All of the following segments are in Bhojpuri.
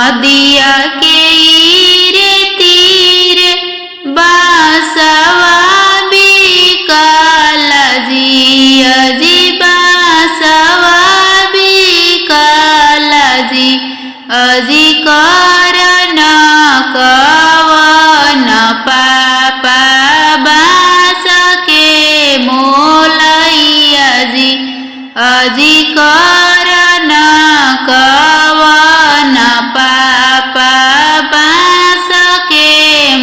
नदिया के ईरे तीरे बासवा बिकाला जी अजी बासवा बिकाला जी अजी करन कवन पापा बास के मोलैया जी अजी करन कवन पापा बास के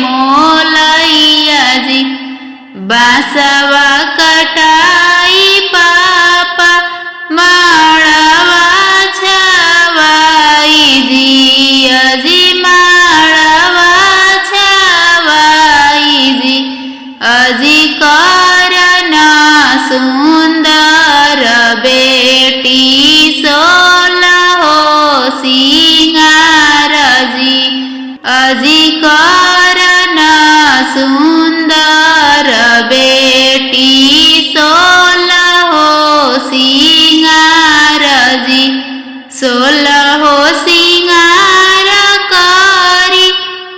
मोलैया जी बासवा कटाई पापा माड़वा छवाई जी अजी माड़वा छवाई जी अजी करन सुंदर बेटी सोलहो सिंगार जी अजी करन सुंदर बेटी सोलहो सिंगार जी सोलहो सिंगार करी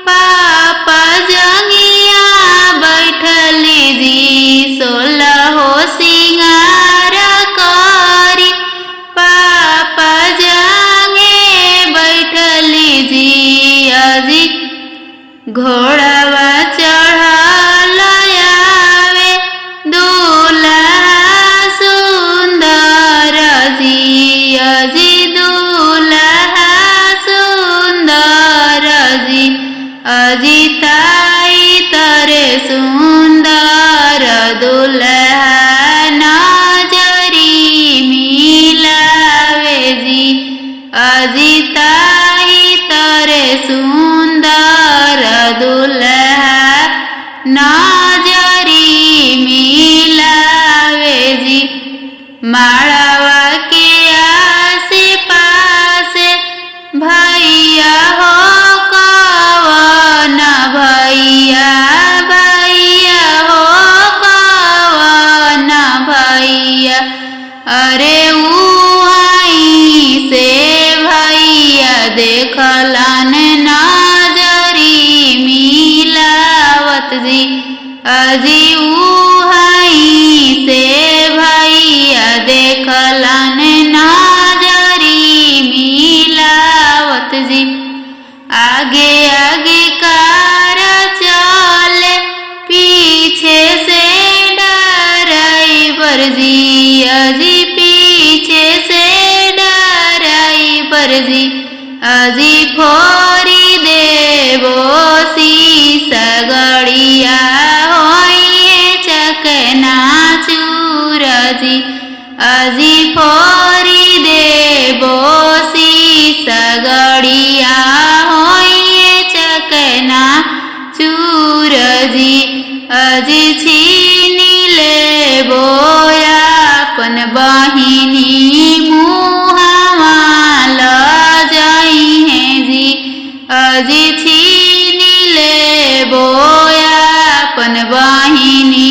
पापा जंगिया बैठली जी सोलहो सिंगार करी पापा जंगे बैठली जी अजी घोड़वा चढ़ल आवे दूल्हा सुंदर जी अजी दूल्हा सुंदर जी अजी ताई तरे सुंदर दूल्हा नजरी मिलावे जी अजी ताई तरे सुंदर दूल्हा नजरी मिलावे जी माड़वा के आसे पासे भैया हो कवन भैया भैया हो कवन भैया अरे उहाई से भैया देखलन नजरी मिलावत जी अजी उहाई से भैया देखलन नजरी मिलावत जी आगे आगे कार चले पीछे से ड्राइवर जी अजी पीछे से ड्राइवर जी अजी फोरी देवो शीशा गड़िया होइए चकना चूर जी अजी फोरी देवो शीशा गड़िया होइए चकना चूर जी अजी छीनी लेबो अपन बहिनी मुहावा ल जाई हैं जी अजी छीनी लेबो अपन बहिनी